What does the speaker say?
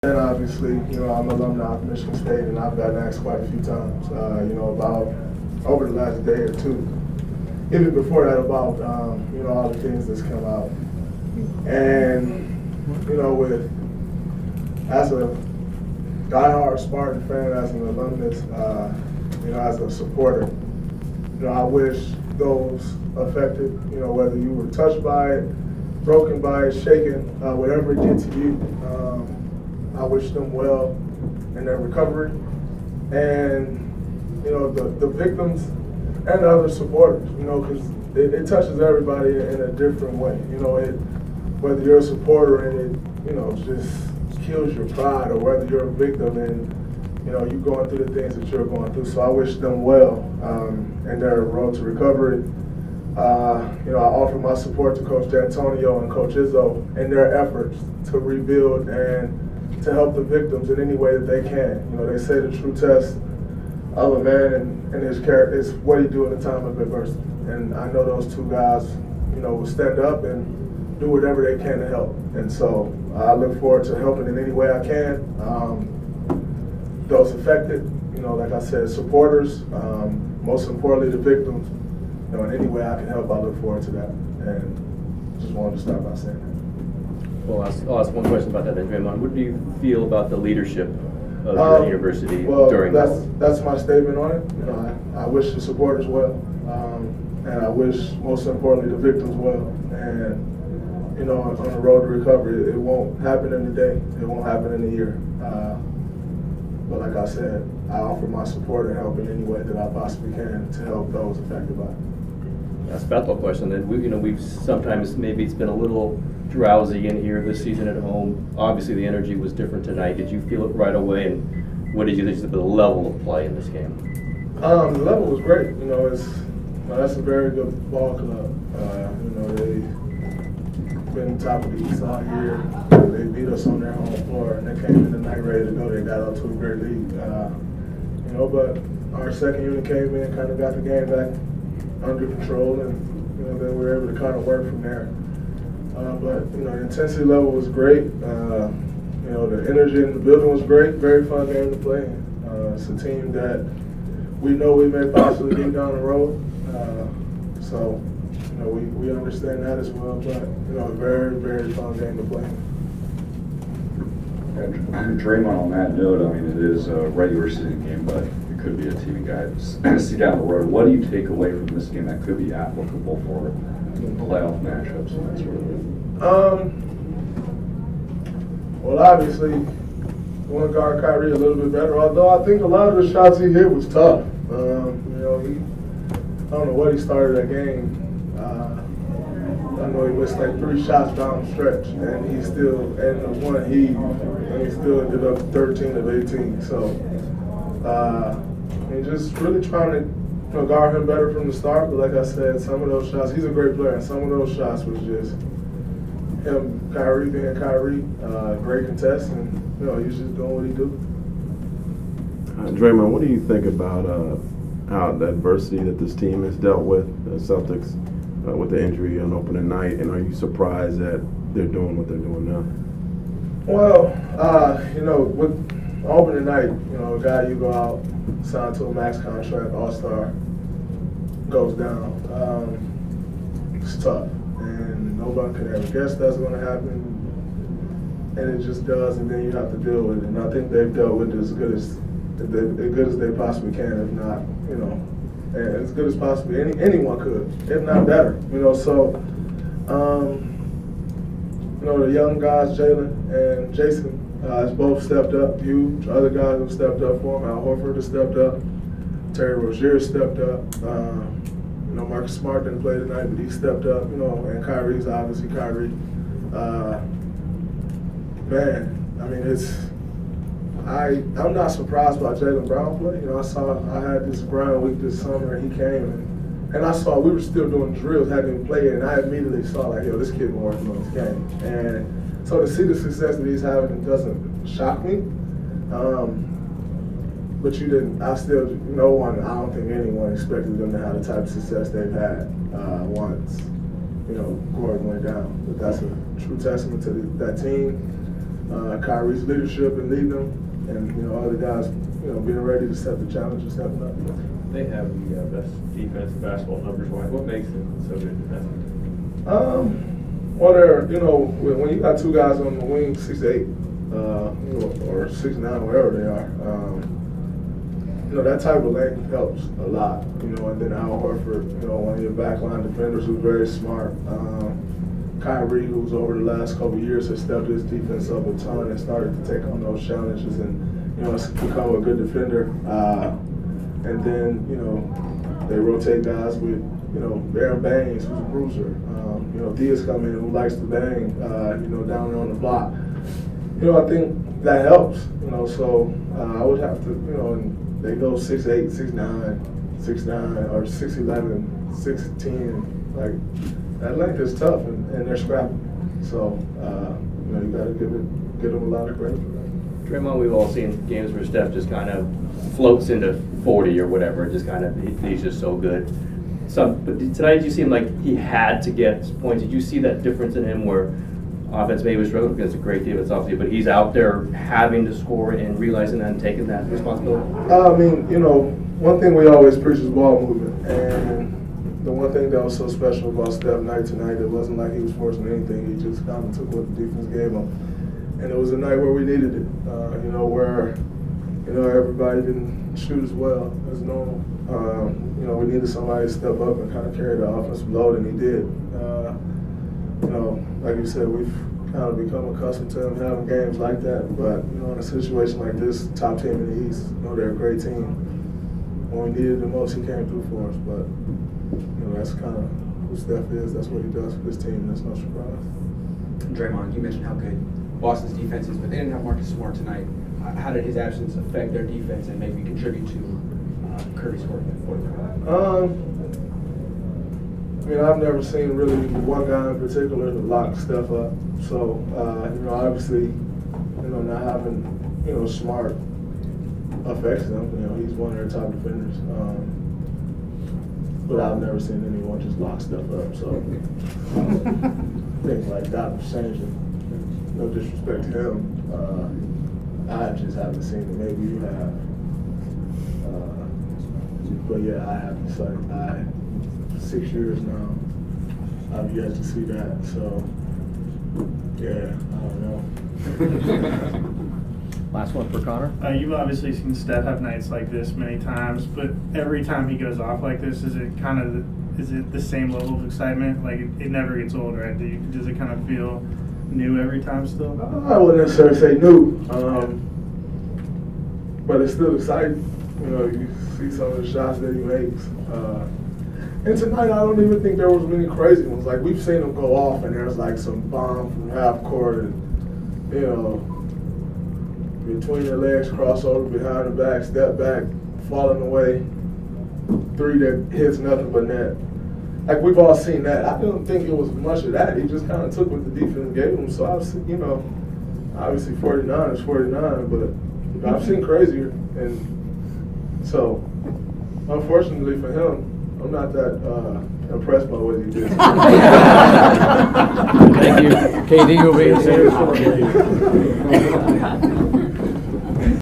And obviously, I'm an alumni of Michigan State, and I've gotten asked quite a few times, about over the last day or two, even before that, about, all the things that's come out. And, as a diehard Spartan fan, as an alumnus, as a supporter, I wish those affected, whether you were touched by it, broken by it, shaken, whatever it did to you, I wish them well in their recovery. And, the victims and the other supporters, because it touches everybody in a different way. Whether you're a supporter and it, just kills your pride, or whether you're a victim and, you're going through the things that you're going through. So I wish them well in their road to recovery. I offer my support to Coach Dantonio and Coach Izzo in their efforts to rebuild and to help the victims in any way that they can. They say the true test of a man and his character is what he do in a time of adversity. And I know those two guys, will stand up and do whatever they can to help. And so I look forward to helping in any way I can. Those affected, like I said, supporters, most importantly the victims, in any way I can help, I look forward to that. And just wanted to start by saying that. Well, I'll ask one question about that then, Draymond. What do you feel about the leadership of your university during that's my statement on it. I wish the supporters well, and I wish, most importantly, the victims well. And on the road to recovery, it won't happen in a day. It won't happen in a year. But like I said, I offer my support and help in any way that I possibly can to help those affected by it. That's a Bethel question. Then we've sometimes, maybe it's been a little drowsy in here this season at home. Obviously, the energy was different tonight. Did you feel it right away? And what did you think of the level of play in this game? The level was great. That's a very good ball club. They've been top of the East all year. They beat us on their home floor, and they came in the night ready to go. They got out to a great lead. But our second unit came in, kind of got the game back under control, and then we were able to kind of work from there. But the intensity level was great. The energy in the building was great. Very fun game to play. It's a team that we know we may possibly be down the road. So we understand that as well. But a very, very fun game to play. And Draymond, on that note, it is a regular season game, but it could be a TV guide. See down the road, what do you take away from this game that could be applicable for playoff matchups and that sort of thing? Well, obviously, you want to guard Kyrie a little bit better. Although I think a lot of the shots he hit was tough. I don't know what he started that game. I know he missed like 3 shots down the stretch, and he still, and he still ended up 13 of 18. So, and just really trying to guard him better from the start. But like I said, some of those shots, he's a great player, and some of those shots was just him, Kyrie being Kyrie, great contest, and he's just doing what he do. Draymond, what do you think about how the adversity that this team has dealt with, the Celtics, with the injury on opening night, and are you surprised that they're doing what they're doing now? Well, with opening night, a guy you go out, sign to a max contract, all-star, goes down. It's tough, and nobody could ever guess that's going to happen, and it just does, and then you have to deal with it. And I think they've dealt with it as good as they possibly can, if not, and as good as possibly anyone could, if not better. So, the young guys, Jalen and Jason, has both stepped up. Huge. Other guys have stepped up for him. Al Horford has stepped up. Terry Rozier stepped up. Marcus Smart didn't play tonight, but he stepped up. And Kyrie's obviously Kyrie. I'm not surprised by Jaylen Brown play. I had this Brown week this summer, and he came and I saw we were still doing drills, hadn't even played, and I immediately saw this kid been working on this game. And so to see the success that he's having doesn't shock me. But I don't think anyone expected them to have the type of success they've had once, Gordon went down. But that's a true testament to that team. Kyrie's leadership and leading them, and other guys being ready to set the challenge and stepping up. They have the best defense in basketball numbers wise. What makes them so good defensively? Well, they're when you got two guys on the wing, 6'8", or 6'9", wherever they are. That type of length helps a lot, and then Al Horford, one of your backline defenders who's very smart. Kyrie, who's over the last couple of years has stepped his defense up a ton and started to take on those challenges and, has become a good defender. And then, they rotate guys with, Aaron Baines, who's a bruiser. Diaz come in who likes to bang, down on the block. I think that helps, so I would have to, and they go 6'8", 6'9", 6'9", or 6'11", 6'10", like that length is tough, and they're scrapping. So, you got to give them a lot of credit for that. Draymond, we've all seen games where Steph just kind of floats into 40 or whatever. Just kind of, he's just so good. But tonight you seemed like he had to get points. Did you see that difference in him where offense maybe was struggling because it's a great defense, obviously, but he's out there having to score and realizing that and taking that responsibility? One thing we always preach is ball movement, and the one thing that was so special about Steph night tonight, it wasn't like he was forcing anything. He just kind of took what the defense gave him, and it was a night where we needed it. Where everybody didn't shoot as well as normal. We needed somebody to step up and kind of carry the offensive load, and he did. Like you said, we've kind of become accustomed to him having games like that. But in a situation like this, top team in the East, they're a great team. When we needed the most, he came through for us. But that's kind of who Steph is. That's what he does for this team. That's no surprise. Draymond, you mentioned how good Boston's defense is, but they didn't have Marcus Smart tonight. How did his absence affect their defense and maybe contribute to Curry scoring at 45? I've never seen really one guy in particular to lock Steph up. So, obviously, not having, Smart affects them. He's one of their top defenders. But I've never seen anyone just lock Steph up. So, things like that was changing. No disrespect to him. I just haven't seen it. Maybe you have. But yeah, I have to say, 6 years now, I've yet to see that. So, yeah, I don't know. Last one for Connor. You've obviously seen Steph have nights like this many times, but every time he goes off like this, is it the same level of excitement? Like it never gets old, right? Does it kind of feel new every time still? I wouldn't necessarily say new, but it's still exciting. You see some of the shots that he makes. And tonight, I don't even think there was many crazy ones. Like, we've seen him go off, and there's like some bomb from half court, and between your legs, crossover, behind the back, step back, falling away, three that hits nothing but net. Like, we've all seen that. I don't think it was much of that. He just kind of took what the defense gave him. So obviously 49 is 49, but I've seen crazier, and so unfortunately for him, I'm not that impressed by what he did. Thank you. KD will be here.